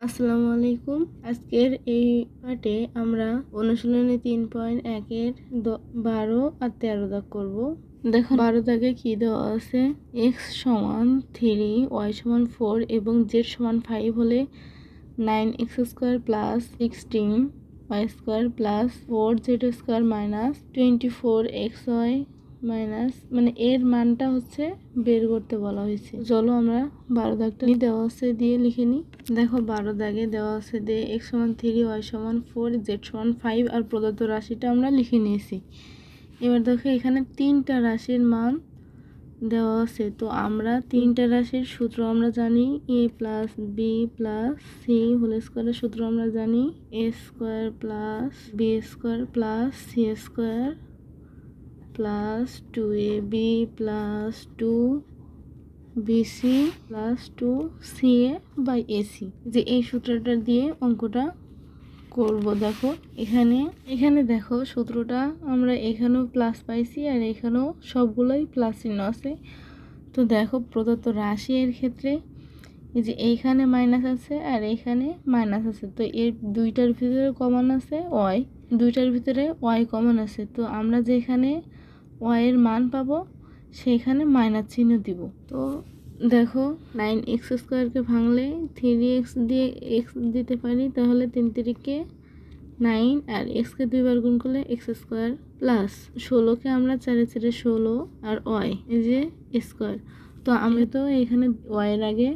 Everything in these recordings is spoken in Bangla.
আসসালামু আলাইকুম। আজকের এই পাঠে আমরা অনুশীলনী 3.1 এর 12 আর 13 দাগ করব। দেখো 12 দাগে কি দেওয়া আছে, x সমান 3, y সমান 4 এবং z সমান 5 হলে 9x square plus 16 y square plus 4z square minus 24xy minus এর মানটা হচ্ছে বের করতে বলা হয়েছে। চলো আমরা 12 দাগটা দেওয়া আছে দিয়ে লিখে নিই। দেখো 12 দাগে দেওয়া আছে দিয়ে x সমান 3, y সমান 4, z সমান 5 আর প্রদত্ত রাশিটা আমরা লিখে নিয়েছি। এবার দেখো এখানে তিনটা রাশির মান দেওয়া আছে, তো আমরা তিনটা রাশির সূত্র আমরা জানি, a plus B plus C whole স্কোয়ারের সূত্র আমরা জানি a square plus B square plus C square plus 2ab plus 2bc plus 2ca by ac। যে এই সূত্রটা দিয়ে অঙ্কটা করব। দেখো এখানে দেখো সূত্রটা আমরা এখানেও প্লাস পাইছি আর এখানেও সবগুলোই প্লাস চিহ্ন আছে। তো দেখো প্রদত্ত রাশি এর ক্ষেত্রে এই যে এইখানে মাইনাস আছে আর এইখানে মাইনাস আছে, তো এর দুইটার ভিতরে কমন আছে ওয়াই, দুইটার ভিতরে ওয়াই কমন আছে, তো আমরা যেখানে ওয়াই এর মান পাবো সেইখানে মাইনাস চিহ্ন দিব। তো দেখো 9x স্কোয়ারকে ভাঙলে 3x দিয়ে x দিতে পারি, তাহলে 3 3কে 9 আর এক্সকে দুইবার গুণ করলে এক্স স্কোয়ার প্লাস 16কে আমরা 4 4 16 আর ওয়াই এই যে স্কোয়ার। তো আমরা তো এখানে ওয়াইয়ের আগে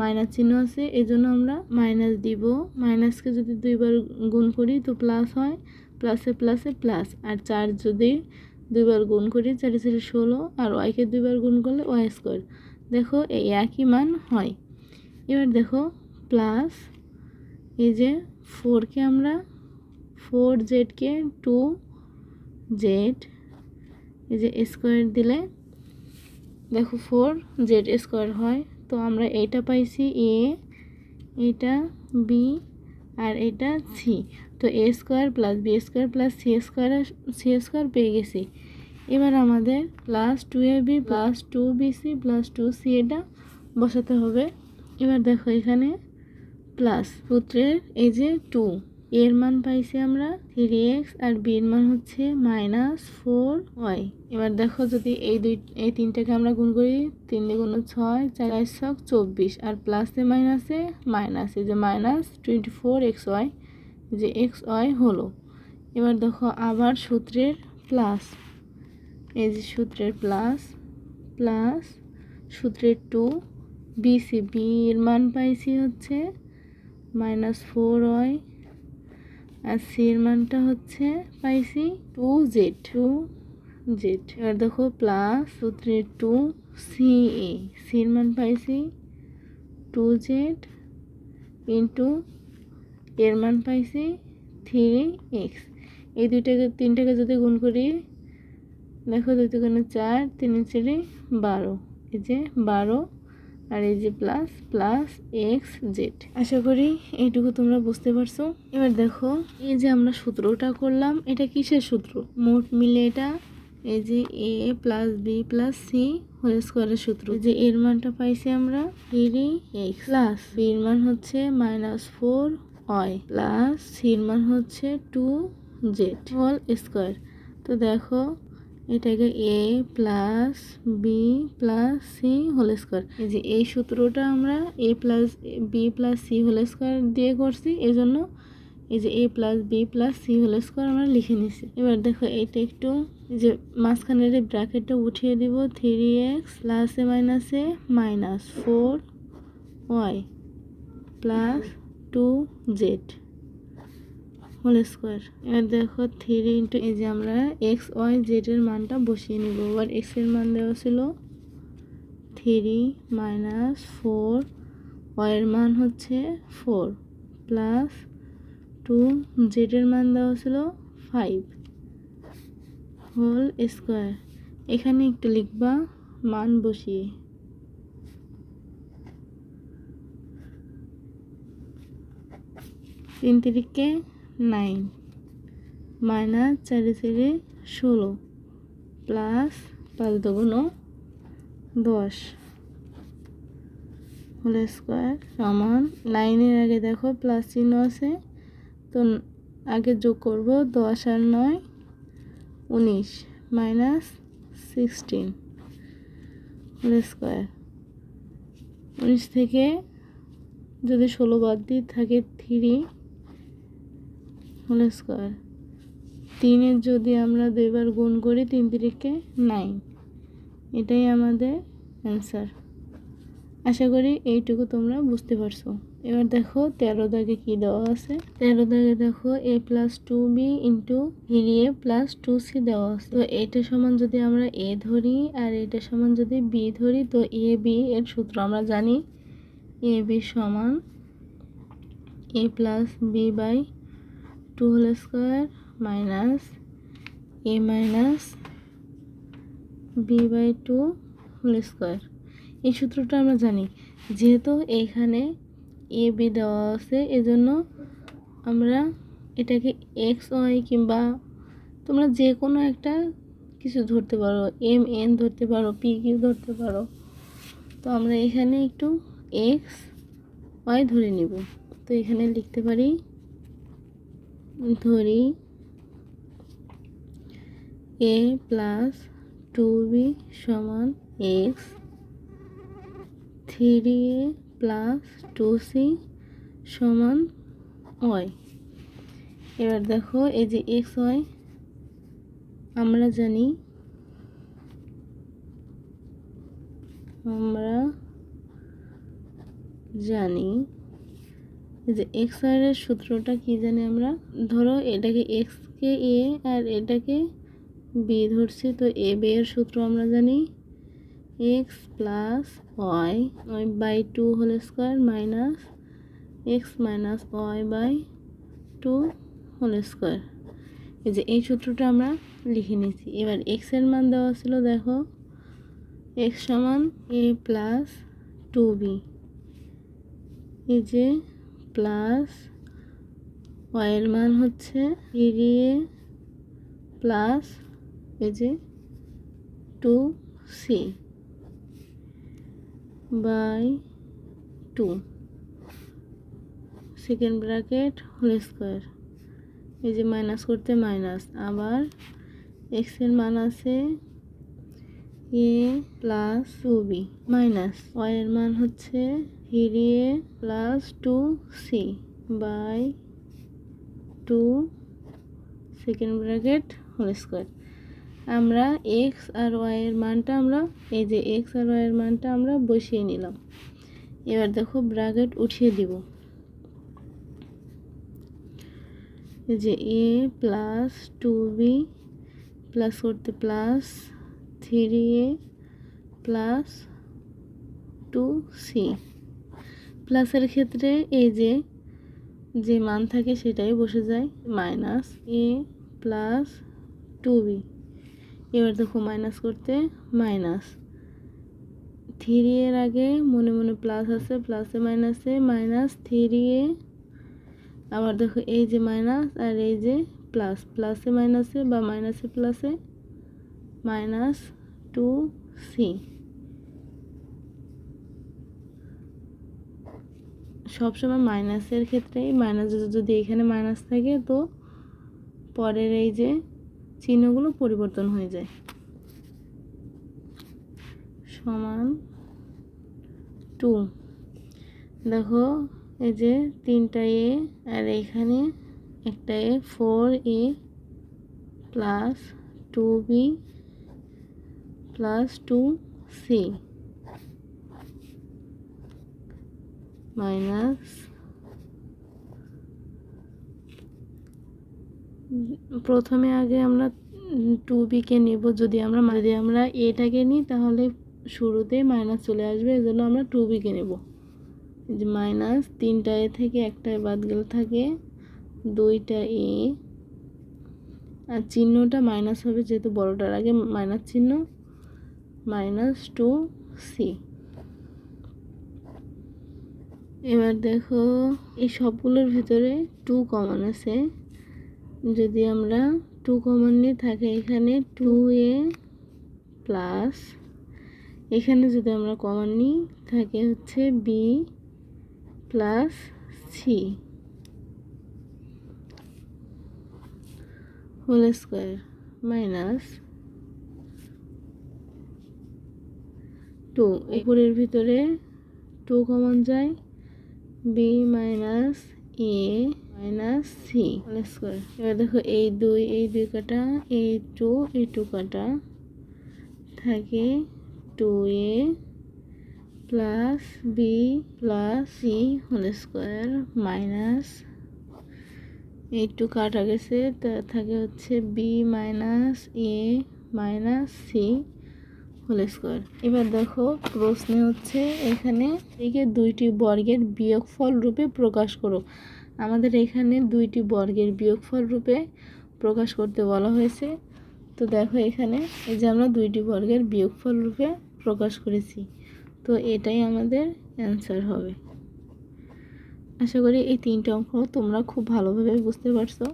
মাইনাস চিহ্ন আছে, এই জন্য আমরা মাইনাস দিব। মাইনাসকে যদি দুইবার গুণ করি তো প্লাস হয়, প্লাসে প্লাসে প্লাস, আর 4 যদি দুইবার গুণ করি 4 4 16 আর ওয়াইকে দুইবার গুণ করলে ওয়াই স্কোয়ার। দেখো এই একই মান হয়। এবার দেখো প্লাস এই যে 4কে আমরা 4zকে 2z এই যে স্কোয়ার দিলে দেখো 4z স্কোয়ার হয়। তো আমরা এইটা পাইছি a, এটা b আর এটা c। তো a square plus b square plus c square পেয়ে গেছি। এবার আমাদের plus 2ab plus 2bc plus 2c এটা বসাতে হবে। এবার দেখো এখানে প্লাস সূত্রের এই যে 2 এর মান পাইছি আমরা 3x আর b এর মান হচ্ছে -4y। এবার দেখো যদি এই তিনটাকে আমরা গুণ করি, 3 দিয়ে গুণ 6, 4 6 24 আর প্লাসে মাইনাসে মাইনাস, এই যে -24xy যে xy হলো। এবার দেখো আবার সূত্রের প্লাস, এই যে সূত্রের প্লাস প্লাস সূত্রের 2 bc b এর মান পাইছি হচ্ছে -4y আর সি এর মানটা হচ্ছে পাইছি 2z। এবার দেখো প্লাস সূত্রের 2 সি এর মান পাইছি 2z ইন্টু এর মান পাইছি 3x। এই তিনটাকে যদি গুণ করি, দেখো 2 × 4, 3 × 4 12, এই যে 12 আর এই যে প্লাস প্লাস এক্স জেড। আশা করি এইটুকু তোমরা বুঝতে পারছো। এবার দেখো এই যে আমরা সূত্রটা করলাম, এটা কিসের সূত্র? মোট মিলে এটা এই যে a plus B plus C whole স্কোয়ারের সূত্র। যে এর মানটা পাইছি আমরা 3x প্লাস বি এর মান হচ্ছে -4y প্লাস সি এর মান হচ্ছে 2z হোল স্কোয়ার। তো দেখো এটাকে a plus B plus C whole square, এই যে এই সূত্রটা আমরা a plus B plus C whole square দিয়ে করছি, এই জন্য এই যে a plus B plus C whole square আমরা লিখে নিছি। এবার দেখো এইটা একটু এই যে মাঝখানের এই ব্র্যাকেটটা উঠিয়ে দিব, 3x প্লাসে মাইনাসে -4y plus 2z whole square. এবার দেখো 3 ইন্টু এই যে আমরা এক্স ওয়াই জেড এর মানটা বসিয়ে নিব। এবার এক্স এর মান দেওয়া ছিল 3 -4, ওয়াই এর মান হচ্ছে 4 প্লাস 2 জেড এর মান দেওয়া ছিল 5 হোল স্কোয়ার। এখানে একটু লিখবা মান বসিয়ে, 3 3 9 মাইনাস 4 4 16 প্লাস 5 2 10 হোল স্কোয়ার সমান 9 এর আগে দেখো প্লাস চিহ্ন আছে, তো আগে যোগ করব 10 আর 9 19 মাইনাস 16 হোল স্কোয়ার। 19 থেকে যদি 16 বাদ দিই থাকে 3 হোল স্কোয়ার। 3 যদি আমরা 2 বার গুণ করি 3 3 9, এটাই আমাদের অ্যান্সার। আশা করি এইটুকু তোমরা বুঝতে পারছো। এবার দেখো 13 দাগে কি দেওয়া আছে। 13 দাগে দেখো a plus 2b into 3a plus 2c দেওয়া আছে। তো এটা সমান যদি আমরা a ধরি আর এটা সমান যদি b ধরি, তো a b এর সূত্র আমরা জানি। a b সমান a plus b by 2 whole square minus a minus b by 2 whole square. এই সূত্রটা আমরা জানি, যেহেতু এইখানে এ বি দেওয়া আছে এজন্য আমরা এটাকে এক্স ওয়াই কিংবা তোমরা যে কোনো একটা কিছু ধরতে পারো, এম এন ধরতে পারো, পি কিউ ধরতে পারো। তো আমরা এখানে একটু এক্স ওয়াই ধরে নিব। তো এখানে লিখতে পারি, ধরি এ প্লাস 2b সমান এক্স, 3a প্লাস 2c সমান ওয়াই। এবার দেখো এই যে এক্স ওয়াই আমরা জানি, যে এক্স ওয়াই এর সূত্রটা কি জানি আমরা। ধরো এটাকে এক্স কে এ আর এটাকে বি ধরছি, তো এ বি এর সূত্র আমরা জানি X plus Y Y by 2 whole square minus X minus Y by 2 whole square. এই যে এই সূত্রটা আমরা লিখে নিয়েছি। এবার এক্স এর মান দেওয়া ছিল, দেখো এক্স সমান এ প্লাস 2b, এই যে প্লাস ওয়াই এর মান হচ্ছে 3a প্লাস এই যে 2c by 2 second bracket whole square. এই যে মাইনাস করতে মাইনাস, আবার এক্স এর মান আছে এ প্লাস 2b মাইনাস ওয়াই এর মান হচ্ছে 3a plus 2c by 2 second bracket whole square. আমরা এক্স আর ওয়াই এর মানটা আমরা এই যে এক্স আর ওয়াই এর মানটা আমরা বসিয়ে নিলাম। এবার দেখো ব্র্যাকেট উঠিয়ে দিব। এই যে এ প্লাস 2b প্লাস করতে প্লাস 3a প্লাস 2c, প্লাসের ক্ষেত্রে এই যে মান থাকে সেটাই বসে যায়, মাইনাস এ প্লাস 2b। এবার দেখো মাইনাস করতে মাইনাস, 3 এর আগে মনে মনে প্লাস আছে, প্লাসে মাইনাসে মাইনাস 3a, আবার দেখো এই যে মাইনাস আর এই যে প্লাস, প্লাসে মাইনাসে বা মাইনাসে প্লাসে মাইনাস 2c। সবসময় মাইনাসের ক্ষেত্রে মাইনাস যদি এখানে মাইনাস থাকে তো পরের এই যে চিহ্নগুলো পরিবর্তন হয়ে যায়। সমান 2, দেখো এই যে 3টা এ আর এখানে একটা এ, 4a plus 2b plus 2c minus, প্রথমে আগে আমরা 2b কে নেব। যদি আমরা এটাকে নিই তাহলে শুরুতে মাইনাস চলে আসবে, এজন্য আমরা 2b কে নেব। যে মাইনাস 3টা এ থেকে একটা বাদ গেলে থাকে 2টা এ, আর চিহ্নটা মাইনাস হবে যেহেতু বড়টার আগে মাইনাস চিহ্ন, মাইনাস 2c। এবার দেখো এই সবগুলোর ভিতরে 2 কমন আছে, যদি আমরা 2 কমন নিয়ে থাকে এখানে 2a প্লাস এখানে যদি আমরা কমন নিই থাকে হচ্ছে B plus C whole square minus 2 উপরের ভিতরে 2 কমন যায় B minus A minus C whole square. এবার দেখো এই 2 কাটা এই 2 কাটা থাকে 2a plus B plus C whole square minus এই 2 কাটা গেছে তা থাকে হচ্ছে B minus A minus C whole square. এবার দেখো প্রশ্নে হচ্ছে এখানে একে 2টি বর্গের বিয়োগফল রূপে প্রকাশ করো। আমাদের এখানে 2টি বর্গের বিয়োগফল রূপে প্রকাশ করতে বলা হয়েছে। তো দেখো এখানে এই যে আমরা 2টি বর্গের বিয়োগফল রূপে প্রকাশ করেছি, তো এটাই আমাদের অ্যান্সার হবে। আশা করি এই 3টে অঙ্ক তোমরা খুব ভালোভাবে বুঝতে পারছো।